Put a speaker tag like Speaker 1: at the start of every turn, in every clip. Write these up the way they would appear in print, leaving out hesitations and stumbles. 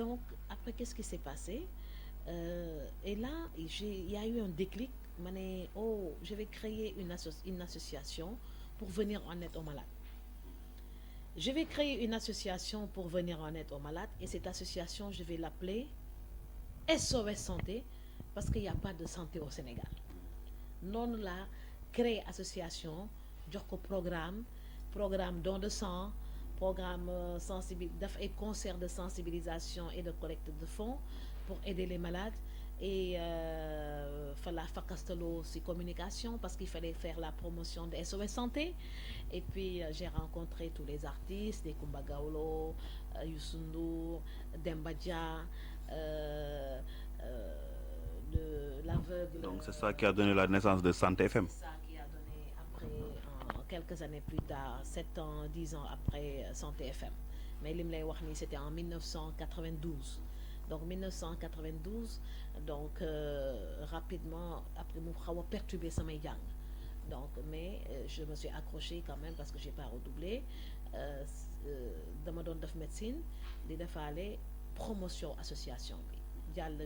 Speaker 1: Donc, après, qu'est-ce qui s'est passé? Et là, il y a eu un déclic. Oh, je vais créer une association pour venir en aide aux malades. Je vais créer une association pour venir en aide aux malades et cette association, je vais l'appeler SOS Santé parce qu'il n'y a pas de santé au Sénégal. Non, là, créer association, jox ko programme don de sang, programme et concert de sensibilisation et de collecte de fonds pour aider les malades et fallait fakastalo aussi communication parce qu'il fallait faire la promotion de SOS Santé et puis j'ai rencontré tous les artistes des Kumba Gawlo, Youssou Ndour, Demba Dia, l'aveugle.
Speaker 2: Donc c'est ça qui a donné la naissance de Santé FM.
Speaker 1: C'est ça qui a donné après, quelques années plus tard, 7 ans, 10 ans après Santé FM. Mais Limley Wahni, c'était en 1992. Donc 1992, donc rapidement, après mon a perturbé ça donc, mais je me suis accrochée quand même parce que j'ai pas redoublé. Dans ma donne de médecine, il fallait promotion association. Dial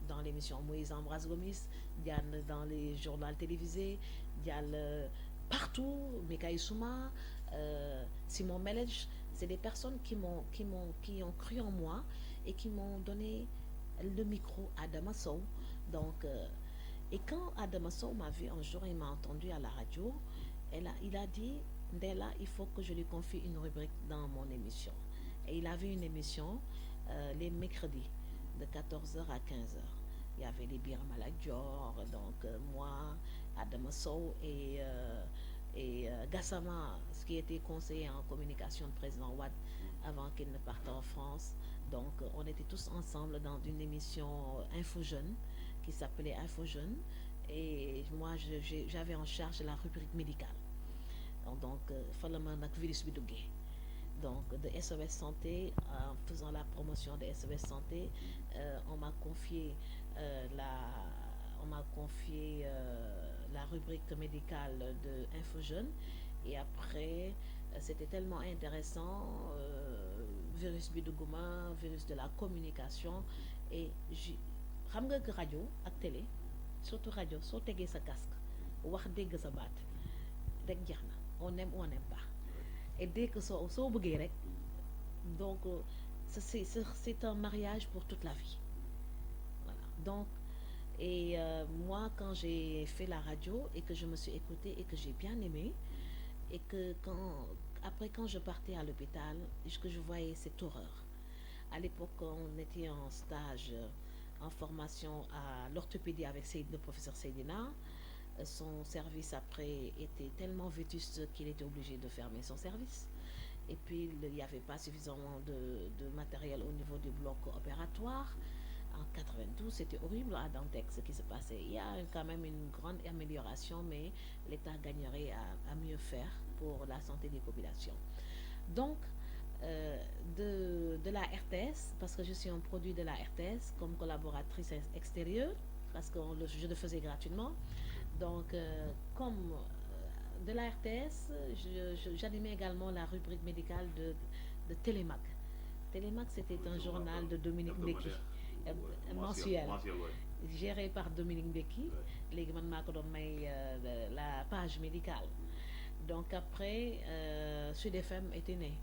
Speaker 1: dans l'émission Moïse Ambras Gomis, Dial dans les journaux télévisés, Dial partout, Mikaï Souma, Simon Melech, c'est des personnes qui ont cru en moi et qui m'ont donné le micro à Damaso. Donc, et quand Adama Sow m'a vu un jour, il m'a entendu à la radio, il a dit, dès là, il faut que je lui confie une rubrique dans mon émission. Et il avait une émission les mercredis de 14h à 15h. Il y avait les Birama Dior, donc moi, Adama Sow et Gassama, ce qui était conseiller en communication de président Ouad avant qu'il ne parte en France. Donc on était tous ensemble dans une émission Info Jeune qui s'appelait Info Jeune et moi j'avais en charge la rubrique médicale. Donc fallait virus bidougué. Donc de SOS Santé, en faisant la promotion de SOS Santé, on m'a confié la rubrique médicale de Info Jeune et après c'était tellement intéressant, virus bidouguma, virus de la communication et xam nga radio ak télé surtout radio soo tegee sa casque wax dégg sa baat rek jeex na on aime ou on n'aime pas et dès que soo bëggee rek donc c'est un mariage pour toute la vie voilà donc et moi quand j'ai fait la radio et que je me suis écoutée et que j'ai bien aimé et que quand je partais à l'hôpital que je voyais cette horreur à l'époque on était en stage en formation à l'orthopédie avec le professeur Seydina. Son service après était tellement vétuste qu'il était obligé de fermer son service. Et puis il n'y avait pas suffisamment de matériel au niveau du bloc opératoire. En 92, c'était horrible à Dantec ce qui se passait. Il y a quand même une grande amélioration, mais l'État gagnerait à mieux faire pour la santé des populations. Donc, de la RTS, parce que je suis un produit de la RTS comme collaboratrice extérieure, parce que je le faisais gratuitement. Donc, comme de la RTS, j'animais également la rubrique médicale de Télémac. Télémac, c'était un journal de Dominique Ndeki, mensuel, géré par Dominique Ndeki. Les la page médicale. Donc après, Sud FM était né.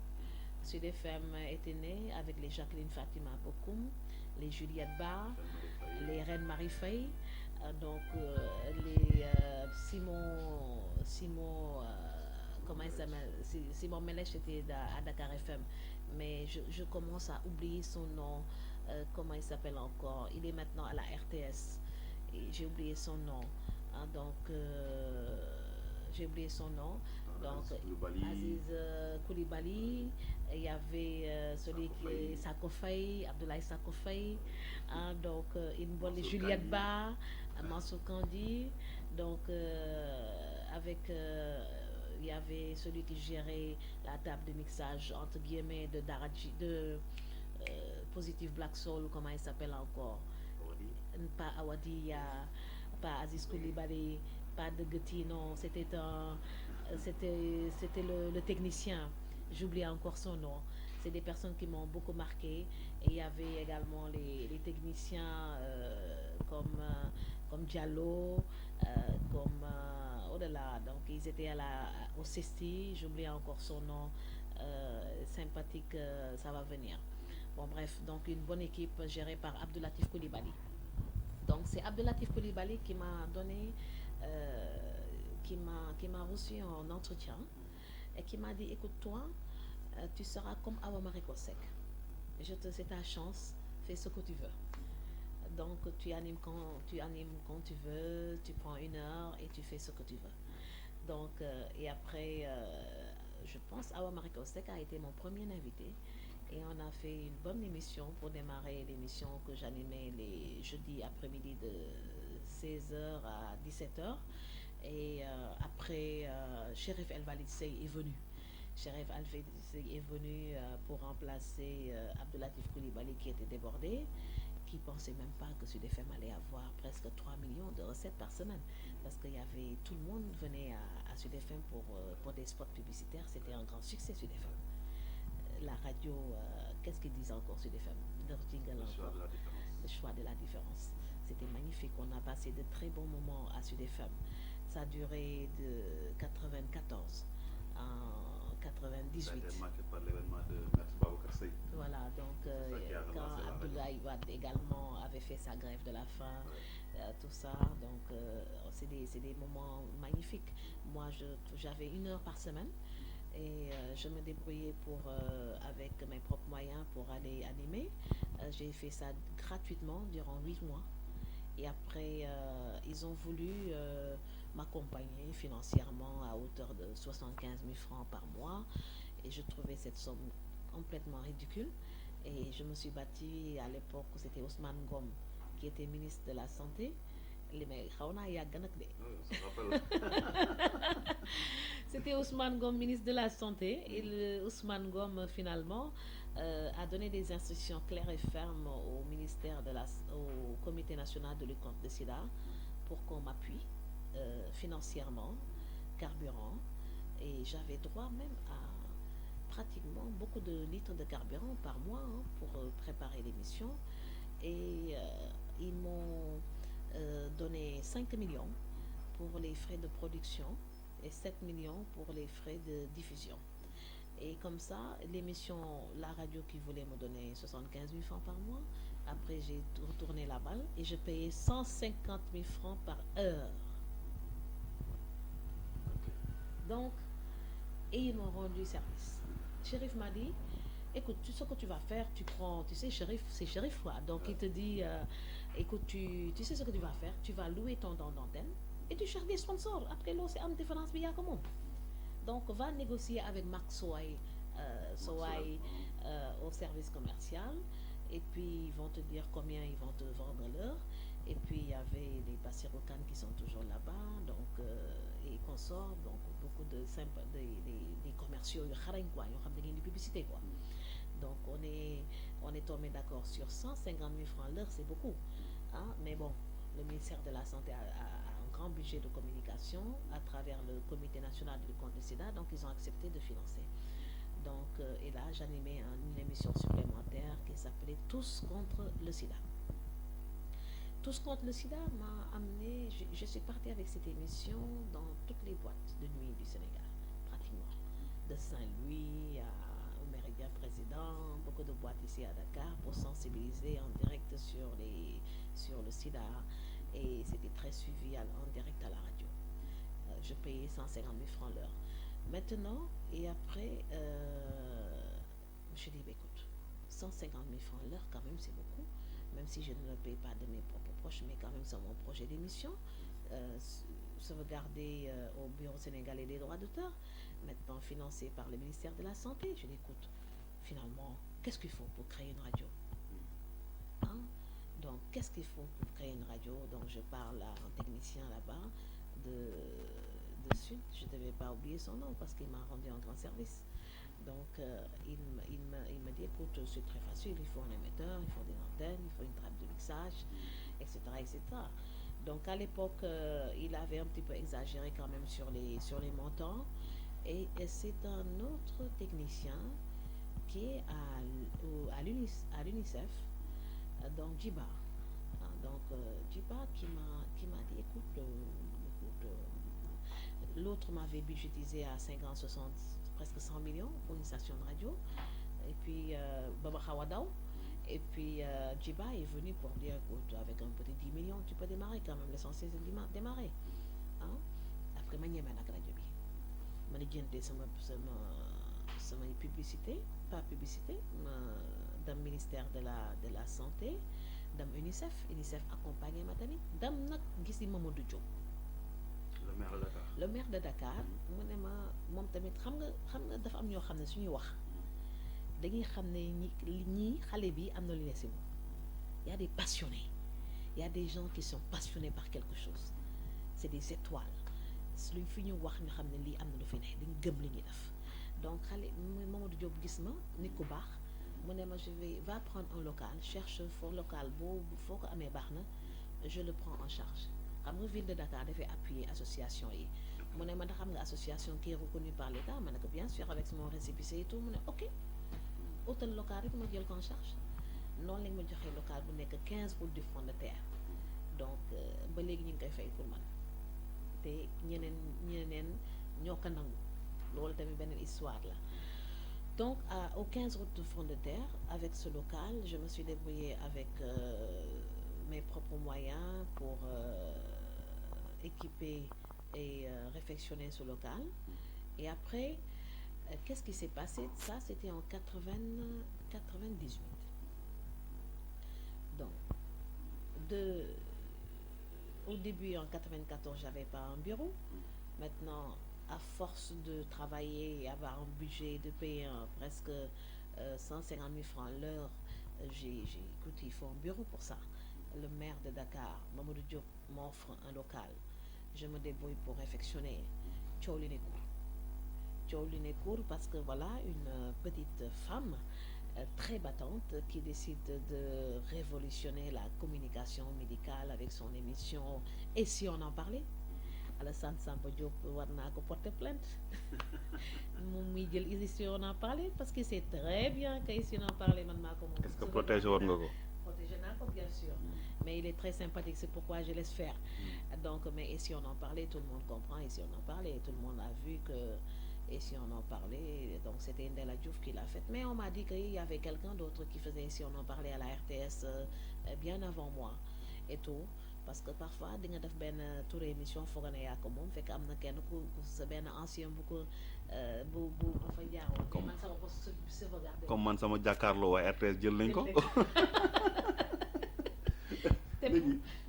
Speaker 1: Sud FM était né avec les Jacqueline Fatima Bokoum, les Juliette Barr, les Reine Marie Faye, donc les Simon comment il s'appelle Simon Melech était à Dakar FM, mais je commence à oublier son nom, comment il s'appelle encore, il est maintenant à la RTS, et j'ai oublié son nom, hein, donc j'ai oublié son nom. Donc Aziz Koulibaly, il y avait celui qui est Sakofay, Abdoulaye Sakofay, hein, donc Juliette Ba, Mansour Kandi, donc avec il y avait celui qui gérait la table de mixage entre guillemets de Daraji, de Positive Black Soul, comment il s'appelle encore, pas Awadi, pas Aziz Koulibaly, pas de Geti, non, c'était le technicien, j'oublie encore son nom. C'est des personnes qui m'ont beaucoup marqué. Et il y avait également les techniciens comme Diallo, au-delà. Donc ils étaient au CESTI, j'oublie encore son nom, sympathique, ça va venir. Bon bref, donc une bonne équipe gérée par Abdoulatif Koulibaly. Donc c'est Abdelatif Koulibaly qui m'a donné, qui m'a reçu en entretien et qui m'a dit, écoute toi, tu seras comme Awa Marie Kosek. C'est ta chance, fais ce que tu veux. Donc tu animes quand tu veux, tu prends 1 heure et tu fais ce que tu veux. Donc et après, je pense Awa Marie Kosek a été mon premier invité. Et on a fait une bonne émission pour démarrer l'émission que j'animais les jeudis après-midi de 16 h à 17 h. Et après, Sheriff El Walid Sey est venu. Sheriff El Walid Sey est venu pour remplacer Abdelatif Koulibaly qui était débordé, qui ne pensait même pas que Sud FM allait avoir presque 3 millions de recettes par semaine. Parce qu'il y avait, tout le monde venait à Sud FM pour des spots publicitaires. C'était un grand succès Sud FM. La radio, qu'est-ce qu'ils disent encore sur les femmes? Leur jingle encore. Le choix de la différence. C'était magnifique. On a passé de très bons moments à Sud FM. Ça a duré de 94 en 98.
Speaker 2: Ça a été marqué par l'événement de Maître Babacar Seye.
Speaker 1: Voilà, donc quand Abdoulaye Wade également avait fait sa grève de la faim, tout ça, donc c'est des moments magnifiques. Moi, j'avais 1 heure par semaine. Et je me débrouillais avec mes propres moyens pour aller animer. J'ai fait ça gratuitement durant 8 mois. Et après, ils ont voulu m'accompagner financièrement à hauteur de 75 000 francs par mois. Et je trouvais cette somme complètement ridicule. Et je me suis battue à l'époque, c'était Ousmane Ngom qui était ministre de la Santé. C'était Ousmane Gom, ministre de la Santé. Et Ousmane Gom, finalement, a donné des instructions claires et fermes au ministère au Comité national de lutte contre le sida pour qu'on m'appuie financièrement, carburant. Et j'avais droit même à pratiquement beaucoup de litres de carburant par mois pour préparer l'émission. Et ils m'ont donné 5 millions pour les frais de production et 7 millions pour les frais de diffusion. Et comme ça, l'émission, la radio qui voulait me donner 75 000 francs par mois, après j'ai retourné la balle et je payais 150 000 francs par heure. Donc, et ils m'ont rendu service. Sheriff m'a dit, écoute, tu sais ce que tu vas faire, tu prends, tu sais, Sheriff, c'est Sheriff quoi. Donc il te dit, écoute, tu sais ce que tu vas faire, tu vas louer ton don d'antenne et tu cherches des sponsors. Après l'eau, c'est une différence, mais il y a comment. Donc va négocier avec Marc Soay au service commercial. Et puis ils vont te dire combien ils vont te vendre l'heure. Et puis il y avait les Bassirocan qui sont toujours là-bas, donc et consorts, donc beaucoup de des commerciaux, quoi, des publicités quoi. Donc on est tombé d'accord sur 150 000 francs l'heure, c'est beaucoup. Hein? Mais bon, le ministère de la Santé a un grand budget de communication à travers le Comité national de lutte contre le sida, donc ils ont accepté de financer. Donc, et là, j'animais une émission supplémentaire qui s'appelait Tous contre le sida. Tous contre le sida m'a amené, je suis partie avec cette émission dans toutes les boîtes de nuit du Sénégal, pratiquement. De Saint-Louis au Méridien Président, beaucoup de boîtes ici à Dakar pour sensibiliser en direct sur le sida. Et c'était très suivi en direct à la radio. Je payais 150 000 francs l'heure. Maintenant, et après, je dis, bah, écoute, 150 000 francs l'heure, quand même, c'est beaucoup. Même si je ne le paye pas de mes propres proches, mais quand même, c'est mon projet d'émission. Sauvegarder au Bureau sénégalais des droits d'auteur, maintenant financé par le ministère de la Santé. Je dis, écoute, finalement, qu'est-ce qu'il faut pour créer une radio? Hein? Donc, qu'est-ce qu'il faut pour créer une radio? Donc, je parle à un technicien là-bas de Sud, je ne devais pas oublier son nom parce qu'il m'a rendu un grand service. Donc, il me dit, écoute, c'est très facile, il faut un émetteur, il faut des antennes, il faut une trappe de mixage, etc., etc. Donc, à l'époque, il avait un petit peu exagéré quand même sur les montants. Et c'est un autre technicien appliqué à l'UNICEF, donc Djiba. Donc Djiba qui m'a dit l'autre m'avait budgétisé à 50, 60, presque 100 millions pour une station de radio. Et puis Baba Khawadaw. Et puis Djiba est venu pour dire écoute, avec un petit 10 millions, tu peux démarrer quand même. L'essentiel c'est de démarrer. Hein? Après, je suis radio bi. Ma lijjante sama publicité, pas publicité, dans le ministère de la santé, dans UNICEF accompagné ma tamit. Dans nak gis Mamadou Diop.
Speaker 2: le maire de Dakar.
Speaker 1: Le maire de Dakar, mu ne ma moom tamit xam nga dafa am ñoo xam ne suñuy wax dañuy xam ne ñii xale bi am na lu ne si moom. Il y a des passionnés, il y a des gens qui sont passionnés par quelque chose. C'est des étoiles. luñ fi ñu wax ñu xam ne lii am na lu fi ne dañ gëm li ñuy def donc xale Mamadou Diop gis ma nit ku baax mu ne ma va prendre un local cherche foo local boobu foo ko amee baax na je le prends en charge xam nga ville de Dakar dafay appuyer association yi mu ne ma ndax xam nga association qui est reconnue par l'État ma ne ko bien sûr avec mon récépissé et tout mu ne ok utal local rek ma jël ko en charge noonu lañ ma joxee local bu nekk 15 route du front de terre donc ba léegi ñu ngi koy fay pour man te ñeneen ñoo ko nangu loolu tamit beneen histoire la donc au 15 route du front de terre avec ce local je me suis débrouillée avec mes propres moyens pour équiper et réfectionner ce local et après qu'est-ce qui s'est passé ça c'était en 98 donc au début en 94 j'avais pas un bureau maintenant à force de travailler et avoir un budget de payer presque 150 000 francs l'heure écoute il faut un bureau pour ça le maire de Dakar Mamadou Diop m'offre un local je me débrouille pour réfectionner coow li ne court parce que voilà une petite femme très battante qui décide de révolutionner la communication médicale avec son émission Et si on en parlait Alassane Samba Diop war naa ko porter plainte moom muy jël Et si on en parlait parce que c'est très bien que Et si on en parlait man maa ko moom.
Speaker 2: Est-ce que protéger war nga ko.
Speaker 1: Protéger naa ko bien sûr mais il est très sympathique c'est pourquoi je laisse faire donc mais Et si on en parlait tout le monde comprend Et si on en parlait tout le monde a vu que Et si on en parlait, donc c'était Ndella Diouf qui l'a fait. Mais on m'a dit qu'il y avait quelqu'un d'autre qui faisait Et si on en parlait à la RTS bien avant moi et tout. Parce que parfois, di nga def benn tour émission foog ne yaa ko moom fekk am na kenn ku sa benn ancien bu ko bu fa jaaroon. Man sama ko sauvegarder. Comme
Speaker 2: man sama jàkkaarloo waa RTS jël nañ ko.
Speaker 1: te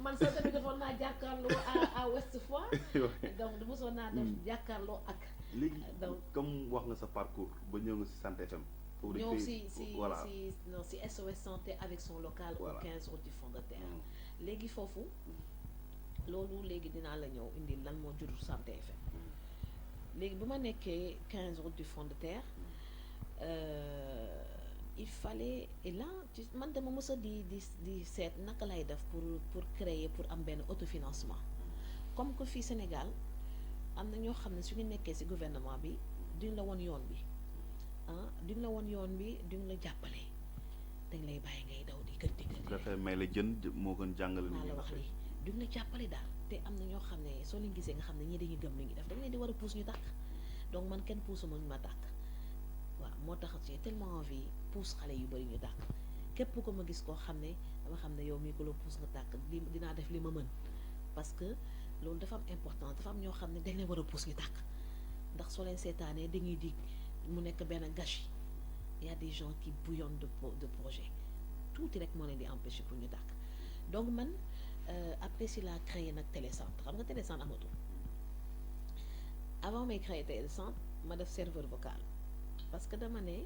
Speaker 1: man sax tamit defoon naa jàkkaarloo à Ouest Foire. donc mosoon naa def jàkkaarloo ak.
Speaker 2: léegi comme wax nga sa parcours ba ñëw nga si Santé FM.
Speaker 1: ñëw si SOS Santé avec son local au 15 route du front de terre. léegi foofu loolu léegi dinaa la ñëw indi lan moo jur Santé FM léegi bu ma nekkee 15 route du front de terre il fallait et là man dama mës a di seet naka lay def pour créer pour am benn autofinancement comme que fii Sénégal am na ñoo xam ne su ñu nekkee ci gouvernement bi duñ la woon yoon bi duñ la woon yoon bi duñ la jàppale dañ lay bàyyi ngay daw di kër di
Speaker 2: dafay may la jën moo gën jàngale
Speaker 1: maa la wax lii duñ la jàppale daal te am na ñoo xam ne soo leen gisee nga xam ne ñii dañuy gëm li ñuy def dañ leen di war a pousse ñu tàkk donc man kenn poussuma ñu ma tàkk waaw moo tax j'ai tellement envie pousse xale yu bari ñu tàkk képp ko ma gis koo xam ne dama xam ne yow mii ko la pousse nga tàkk dinaa def li ma mën parce que loolu dafa am important dafa am ñoo xam ne dañ leen war a pousse ñu tàkk ndax soo leen seetaanee dañuy dig mu nekk benn gâchis il y a des gens qui bouillonnent de projet tuuti rek moo leen di empêcher pour ñu tàkk donc man après si laa créé nag télécentre xam nga télécentre amatul avant may créé télécentre ma def serveur vocal parce que dama ne